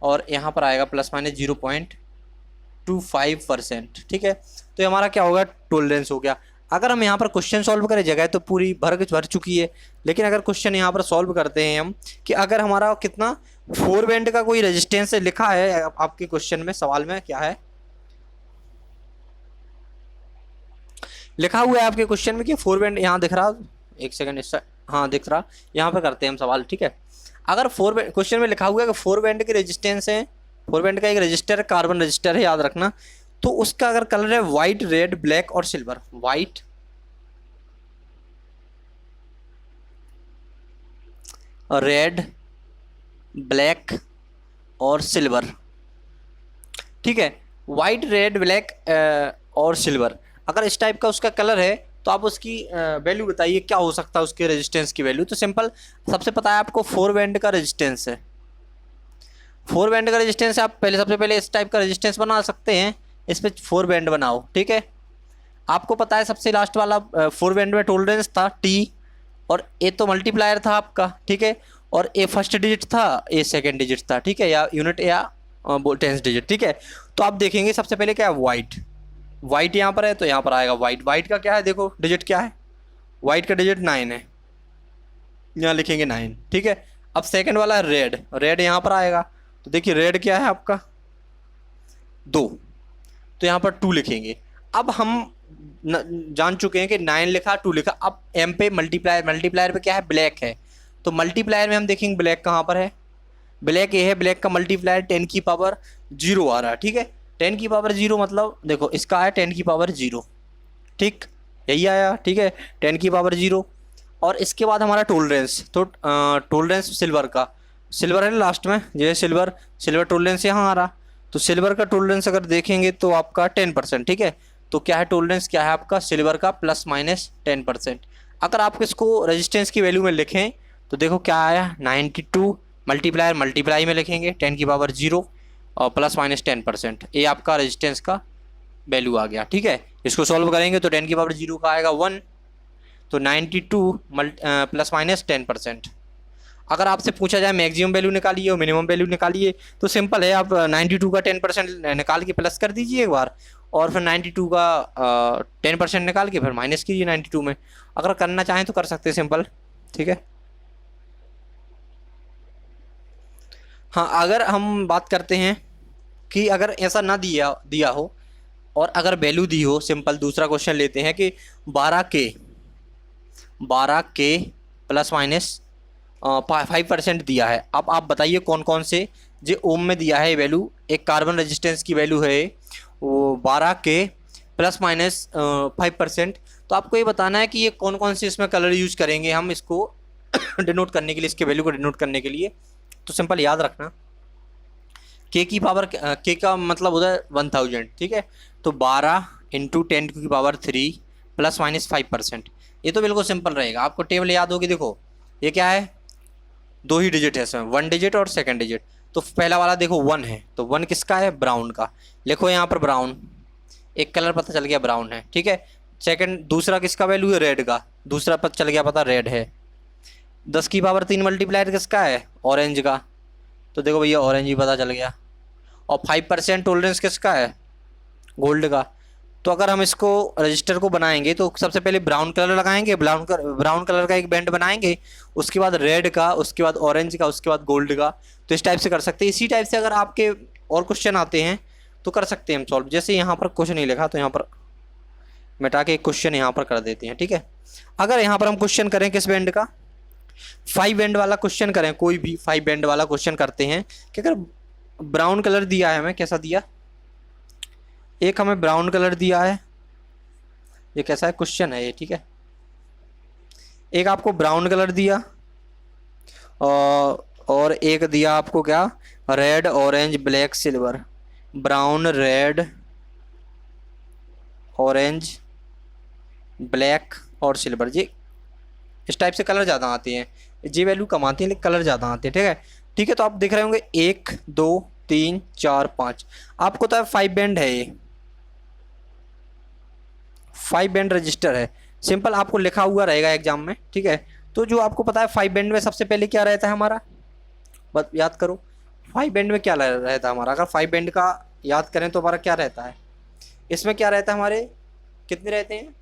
और यहाँ पर आएगा ±0.25%, ठीक है। तो ये हमारा क्या होगा, टोलरेंस हो गया। अगर हम यहाँ पर क्वेश्चन सॉल्व करें, जगह तो पूरी भर चुकी है, लेकिन अगर क्वेश्चन यहाँ पर सॉल्व करते हैं हम कि अगर हमारा कितना 4 बैंड का कोई रेजिस्टेंस लिखा है आपके क्वेश्चन में, सवाल में क्या है लिखा हुआ है आपके क्वेश्चन में कि 4 बैंड, यहाँ दिख रहा, एक सेकंड, इस हाँ दिख रहा, यहाँ पर करते हैं हम सवाल, ठीक है। अगर 4 बैंड क्वेश्चन में लिखा हुआ है कि 4 बैंड के रेजिस्टेंस है, 4 बैंड का एक रजिस्टर कार्बन रजिस्टर है, याद रखना। तो उसका अगर कलर है वाइट, रेड, ब्लैक और सिल्वर, वाइट, रेड, ब्लैक और सिल्वर, ठीक है। वाइट, रेड, ब्लैक और सिल्वर, अगर इस टाइप का उसका कलर है तो आप उसकी वैल्यू बताइए क्या हो सकता है उसके रेजिस्टेंस की वैल्यू। तो सिंपल, सबसे पता है आपको 4 बैंड का रेजिस्टेंस है, 4 बैंड का रेजिस्टेंस आप पहले, सबसे पहले इस टाइप का रेजिस्टेंस बना सकते हैं, इस पर 4 बैंड बनाओ, ठीक है। आपको पता है सबसे लास्ट वाला 4 बैंड में टोलरेंस था टी, और ए तो मल्टीप्लायर था आपका, ठीक है, और ए फर्स्ट डिजिट था, ए सेकेंड डिजिट था, ठीक है, या यूनिट या 10th डिजिट, ठीक है। तो आप देखेंगे सबसे पहले क्या है, वाइट, वाइट यहाँ पर है तो यहाँ पर आएगा वाइट, वाइट का क्या है, देखो डिजिट क्या है, वाइट का डिजिट 9 है, यहाँ लिखेंगे 9, ठीक है। अब सेकेंड वाला है रेड, रेड यहाँ पर आएगा, तो देखिए रेड क्या है आपका 2, तो यहाँ पर 2 लिखेंगे। अब हम जान चुके हैं कि 9 लिखा 2 लिखा। अब एम पे मल्टीप्लायर, मल्टीप्लायर पे क्या है, ब्लैक है, तो मल्टीप्लायर में हम देखेंगे ब्लैक कहाँ पर है, ब्लैक ये है, ब्लैक का मल्टीप्लायर 10⁻0 आ रहा है, ठीक है। 10⁻0 मतलब देखो इसका है 10⁻0, ठीक, यही आया, ठीक है, 10⁻0। और इसके बाद हमारा टोलरेंस, तो टोलरेंस सिल्वर का, सिल्वर है लास्ट में, ये सिल्वर, सिल्वर टोलरेंस यहाँ आ रहा, तो सिल्वर का टोलरेंस अगर देखेंगे तो आपका 10%, ठीक है। तो क्या है टोलरेंस, क्या है आपका सिल्वर का ±10%। अगर आप इसको रेजिस्टेंस की वैल्यू में लिखें तो देखो क्या आया 92, मल्टीप्लायर मल्टीप्लाई में लिखेंगे 10⁻0 और ±10%, ये आपका रेजिस्टेंस का वैल्यू आ गया, ठीक है। इसको सॉल्व करेंगे तो 10⁻0 का आएगा 1, तो 92 ±10%। अगर आपसे पूछा जाए मैक्सिमम वैल्यू निकालिए और मिनिमम वैल्यू निकालिए, तो सिंपल है, आप 92 का 10% निकाल के प्लस कर दीजिए एक बार, और फिर 92 का 10% निकाल के फिर माइनस कीजिए 92 में। अगर करना चाहें तो कर सकते हैं सिंपल, ठीक है। हाँ, अगर हम बात करते हैं कि अगर ऐसा ना दिया दिया हो और अगर वैल्यू दी हो, सिंपल दूसरा क्वेश्चन लेते हैं कि 12K प्लस माइनस 5% दिया है। अब आप बताइए कौन कौन से जो ओम में दिया है वैल्यू, एक कार्बन रेजिस्टेंस की वैल्यू है वो 12K प्लस माइनस 5%। तो आपको ये बताना है कि ये कौन कौन से इसमें कलर यूज करेंगे हम इसको डिनोट करने के लिए, इसके वैल्यू को डिनोट करने के लिए। तो सिंपल याद रखना, के की पावर, के का मतलब होता है 1000, ठीक है। तो 12 इंटू 10⁻³ प्लस माइनस 5%। ये तो बिल्कुल सिंपल रहेगा, आपको टेबल याद होगी। देखो ये क्या है, दो ही डिजिट है इसमें, 1 डिजिट और सेकंड डिजिट। तो पहला वाला देखो 1 है, तो 1 किसका है, ब्राउन का। लिखो यहाँ पर ब्राउन, एक कलर पता चल गया ब्राउन है, ठीक है। सेकंड, दूसरा किसका वैल्यू है, रेड का, दूसरा पता चल गया पता रेड है। 10⁻³ मल्टीप्लायर किसका है, ऑरेंज का। तो देखो भैया ऑरेंज ही पता चल गया। और 5% टॉलरेंस किसका है, गोल्ड का। तो अगर हम इसको रजिस्टर को बनाएंगे तो सबसे पहले ब्राउन कलर लगाएंगे, ब्राउन कलर का एक बैंड बनाएंगे, उसके बाद रेड का, उसके बाद ऑरेंज का, उसके बाद गोल्ड का। तो इस टाइप से कर सकते हैं। इसी टाइप से अगर आपके और क्वेश्चन आते हैं तो कर सकते हैं हम सॉल्व। जैसे यहाँ पर कुछ नहीं लिखा तो यहाँ पर मिटा के एक क्वेश्चन यहाँ पर कर देते हैं, ठीक है। अगर यहाँ पर हम क्वेश्चन करें किस बैंड का, 5 बैंड वाला क्वेश्चन करें, कोई भी 5 बैंड वाला क्वेश्चन करते हैं कि अगर ब्राउन कलर दिया है हमें, कैसा दिया, एक हमें ब्राउन कलर दिया है, ये कैसा है क्वेश्चन है ये, ठीक है। एक आपको ब्राउन कलर दिया और एक दिया आपको क्या, red orange black silver. Brown red orange black और सिल्वर, जी इस टाइप से कलर ज़्यादा आते हैं, जी वैल्यू कम आती है लेकिन कलर ज़्यादा आते हैं, ठीक है। ठीक है, तो आप देख रहे होंगे 1 2 3 4 5, आपको तो 5 बैंड है, ये 5 बैंड रजिस्टर है। सिंपल आपको लिखा हुआ रहेगा एग्जाम में, ठीक है। तो जो आपको पता है 5 बैंड में सबसे पहले क्या रहता है हमारा, बस याद करो 5 बैंड में क्या रहता है हमारा। अगर 5 बैंड का याद करें तो हमारा क्या रहता है, इसमें क्या रहता है हमारे, कितने रहते हैं,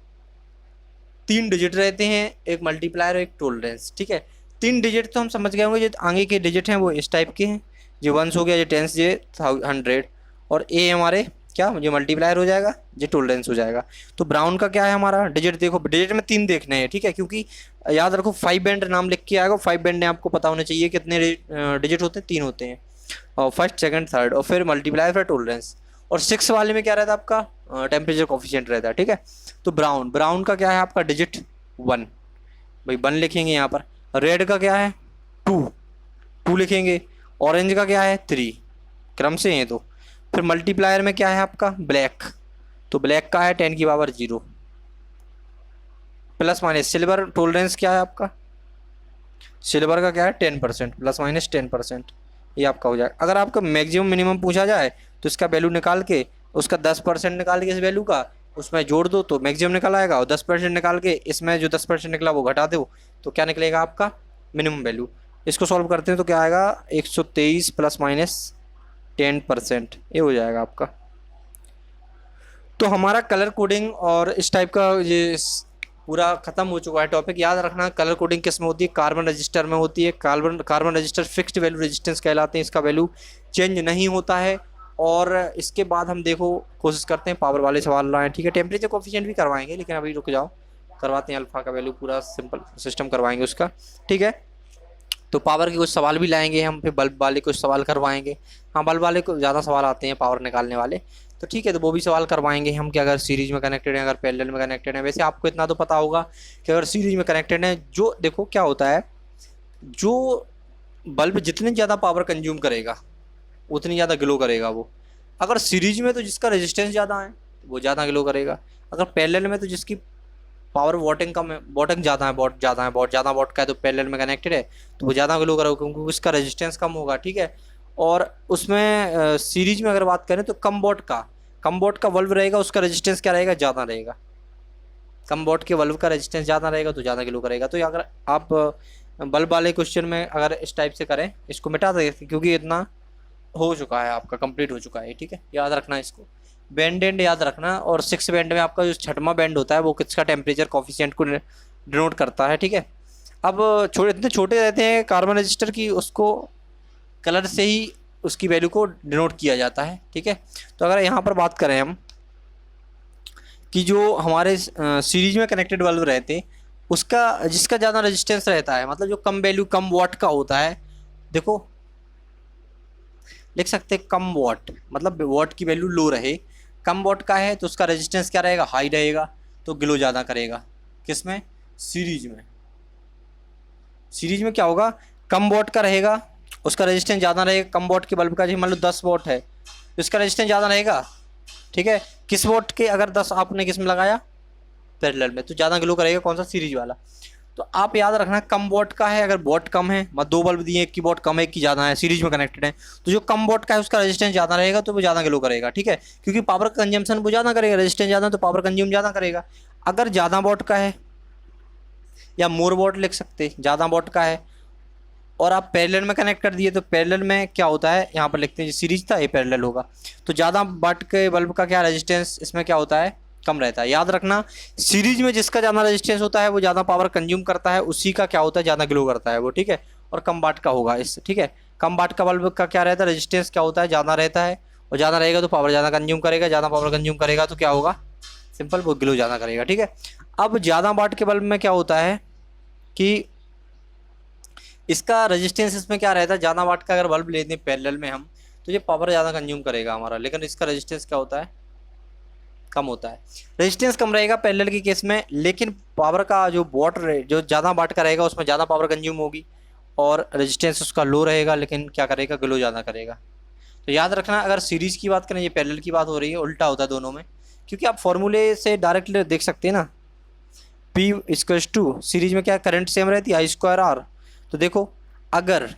3 डिजिट रहते हैं, एक मल्टीप्लायर और एक टॉलरेंस, ठीक है। 3 डिजिट तो हम समझ गए होंगे, जो आगे के डिजिट हैं वो इस टाइप के हैं, जो 1 हो गया, जो 10 जे 100, और ए हमारे क्या, जो मल्टीप्लायर हो जाएगा, जो टॉलरेंस हो जाएगा। तो ब्राउन का क्या है हमारा डिजिट, देखो डिजिट में 3 देखने हैं, ठीक है, क्योंकि याद रखो 5 बैंड नाम लिख के आएगा, 5 बैंड आपको पता होना चाहिए कितने डिजिट होते हैं, 3 होते हैं, और फर्स्ट सेकंड थर्ड, और फिर मल्टीप्लायर फिर टॉलरेंस। और 6 वाले में क्या रहता है आपका, टेम्परेचर कोफिशिएंट रहता है, ठीक है। तो ब्राउन का क्या है आपका डिजिट 1, भाई 1 लिखेंगे यहाँ पर। रेड का क्या है 2 लिखेंगे। ऑरेंज का क्या है 3, क्रम से हैं तो। फिर मल्टीप्लायर में क्या है आपका ब्लैक, तो ब्लैक का है 10⁻0 प्लस माइनस। सिल्वर टॉलरेंस क्या है आपका, सिल्वर का क्या है 10% प्लस माइनस 10%, ये आपका हो जाएगा। अगर आपका मैक्सिमम मिनिमम पूछा जाए तो इसका वैल्यू निकाल के, उसका 10% निकाल के इस वैल्यू का उसमें जोड़ दो तो मैक्सिमम निकल आएगा, और 10% निकाल के इसमें जो 10% निकला वो घटा दो तो क्या निकलेगा आपका मिनिमम वैल्यू। इसको सॉल्व करते हैं तो क्या आएगा 123 प्लस माइनस 10%, ये हो जाएगा आपका। तो हमारा कलर कोडिंग और इस टाइप का ये पूरा ख़त्म हो चुका है टॉपिक। याद रखना कलर कोडिंग किस में होती है, कार्बन रजिस्टर में होती है। Carbon register fixed value resistance कहलाते हैं, इसका वैल्यू चेंज नहीं होता है। और इसके बाद हम देखो कोशिश करते हैं पावर वाले सवाल लाएँ, ठीक है। टेम्परेचर कोफिशिएंट भी करवाएंगे लेकिन अभी रुक जाओ, करवाते हैं अल्फ़ा का वैल्यू, पूरा सिंपल सिस्टम करवाएंगे उसका, ठीक है। तो पावर के कुछ सवाल भी लाएंगे हम, फिर बल्ब वाले कुछ सवाल करवाएंगे। हाँ, बल्ब वाले को ज़्यादा सवाल आते हैं पावर निकालने वाले, तो ठीक है, तो वो भी सवाल करवाएंगे हम कि अगर सीरीज में कनेक्टेड है, अगर पैरेलल में कनेक्टेड है। वैसे आपको इतना तो पता होगा कि अगर सीरीज में कनेक्टेड है, जो देखो क्या होता है, जो बल्ब जितनी ज़्यादा पावर कंज्यूम करेगा उतनी ज़्यादा ग्लो करेगा वो। अगर सीरीज में तो जिसका रेजिस्टेंस ज़्यादा है वो ज़्यादा ग्लो करेगा, अगर पैरेलल में तो जिसकी पावर वोटिंग कम है, वोटिंग ज़्यादा है, बहुत ज़्यादा वोट का है, तो पैरेलल में कनेक्टेड है तो वो ज़्यादा ग्लो करेगा क्योंकि उसका रेजिस्टेंस कम होगा, ठीक है। और उसमें सीरीज में अगर बात करें तो कम वोट का वल्व रहेगा, उसका रेजिस्टेंस क्या रहेगा, ज़्यादा रहेगा। कम वोट के वल्व का रेजिस्टेंस ज़्यादा रहेगा तो ज़्यादा ग्लो करेगा। तो अगर आप बल्ब वाले क्वेश्चन में अगर इस टाइप से करें, इसको मिटा दें क्योंकि इतना हो चुका है आपका, कंप्लीट हो चुका है, ठीक है। याद रखना इसको, बैंड एंड याद रखना। और 6 बैंड में आपका जो 6वां बैंड होता है वो किसका टेम्परेचर कोफिशिएंट को डिनोट करता है, ठीक है। अब इतने छोटे रहते हैं कार्बन रजिस्टर की, उसको कलर से ही उसकी वैल्यू को डिनोट किया जाता है, ठीक है। तो अगर यहाँ पर बात करें हम कि जो हमारे सीरीज में कनेक्टेड बल्ब रहते, उसका जिसका ज़्यादा रेजिस्टेंस रहता है, मतलब जो कम वैल्यू कम वॉट का होता है, देखो लिख सकते हैं कम वॉट, मतलब वॉट की वैल्यू लो रहे, कम वॉट का है तो उसका रेजिस्टेंस क्या रहेगा, हाई रहेगा, तो ग्लो ज़्यादा करेगा। किस में, सीरीज में। सीरीज में क्या होगा, कम वॉट का रहेगा, उसका रेजिस्टेंस ज़्यादा रहेगा। कम वॉट के बल्ब का, जैसे मान लो 10 वॉट है तो इसका रेजिस्टेंस ज़्यादा रहेगा, ठीक है। किस वॉट के, अगर 10 आपने किस में लगाया, पैरेलल में, तो ज़्यादा ग्लो करेगा कौन सा, सीरीज वाला। तो आप याद रखना कम वॉट का है, अगर वॉट कम है, मतलब 2 बल्ब दिए, एक की वॉट कम है एक की ज़्यादा है, सीरीज में कनेक्टेड है, तो जो कम वॉट का है उसका रेजिस्टेंस ज़्यादा रहेगा तो वो ज़्यादा ग्लो करेगा, ठीक है, क्योंकि पावर कंजम्पशन वो ज़्यादा करेगा, रेजिस्टेंस ज़्यादा तो पावर कंज्यूम ज़्यादा करेगा। अगर ज़्यादा वॉट का है, या मोर वॉट लिख सकते, ज़्यादा वॉट का है और आप पैरेलल में कनेक्ट कर दिए, तो पैरेलल में क्या होता है, यहाँ पर लिखते हैं सीरीज था, ये पैरेलल होगा, तो ज़्यादा वाट के बल्ब का क्या रेजिस्टेंस इसमें क्या होता है, कम रहता है। याद रखना सीरीज में जिसका ज़्यादा रेजिस्टेंस होता है वो ज़्यादा पावर कंज्यूम करता है, उसी का क्या होता है, ज़्यादा ग्लो करता है वो, ठीक है, और कम वाट का होगा इस, ठीक है। कम वाट का बल्ब का क्या रहता है, रेजिस्टेंस क्या होता है, ज़्यादा रहता है, और ज़्यादा रहेगा तो पावर ज़्यादा कंज्यूम करेगा, ज़्यादा पावर कंज्यूम करेगा तो क्या होगा, सिंपल, वो ग्लो ज़्यादा करेगा, ठीक है। अब ज़्यादा वाट के बल्ब में क्या होता है कि इसका रेजिस्टेंस इसमें क्या रहता है, ज़्यादा वाट का अगर बल्ब लेते हैं पैरेलल में हम, तो ये पावर ज़्यादा कंज्यूम करेगा हमारा, लेकिन इसका रेजिस्टेंस क्या होता है, कम होता है। रेजिस्टेंस कम रहेगा पैरेलल के केस में, लेकिन पावर का जो वॉट जो ज़्यादा वाट का रहेगा उसमें ज़्यादा पावर कंज्यूम होगी, और रेजिस्टेंस उसका लो रहेगा, लेकिन क्या करेगा, ग्लो ज़्यादा करेगा। तो याद रखना अगर सीरीज़ की बात करें, ये पैरेलल की बात हो रही है, उल्टा होता है दोनों में, क्योंकि आप फॉर्मूले से डायरेक्ट देख सकते हैं ना, पी इक्वल्स टू, सीरीज में क्या करंट सेम रहती है, आई स्क्वायर आर। तो देखो अगर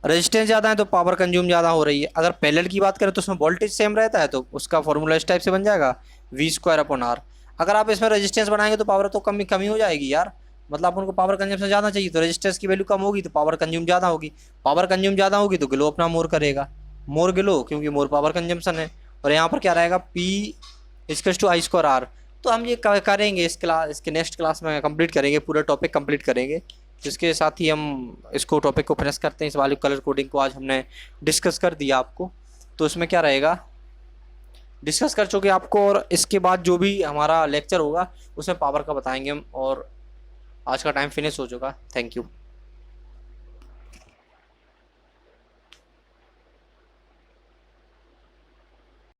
रेजिस्टेंस ज़्यादा है तो पावर कंज्यूम ज़्यादा हो रही है, अगर पैरेलल की बात करें तो उसमें वोल्टेज सेम रहता है, तो उसका फॉर्मूला इस टाइप से बन जाएगा, वी स्क्वायर अपॉन आर। अगर आप इसमें रेजिस्टेंस बढ़ाएंगे तो पावर तो कमी हो जाएगी यार, मतलब अपन को पावर कंजम्पशन ज़्यादा चाहिए, तो रेजिस्टेंस की वैल्यू कम होगी तो पावर कंज्यूम ज़्यादा होगी, पावर कंज्यूम ज़्यादा होगी तो ग्लो अपना मोर करेगा, मोर ग्लो, क्योंकि मोर पावर कंजम्पशन है। और यहाँ पर क्या रहेगा, P equals to I square R. तो हम ये करेंगे इसके नेक्स्ट क्लास में कंप्लीट करेंगे, पूरा टॉपिक कंप्लीट करेंगे, जिसके साथ ही हम इसको टॉपिक को फिनिश करते हैं। इस वाली कलर कोडिंग को आज हमने डिस्कस कर दिया आपको, तो इसमें क्या रहेगा, डिस्कस कर चुके आपको, और इसके बाद जो भी हमारा लेक्चर होगा उसमें पावर का बताएंगे हम, और आज का टाइम फिनिश हो चुका। Thank you.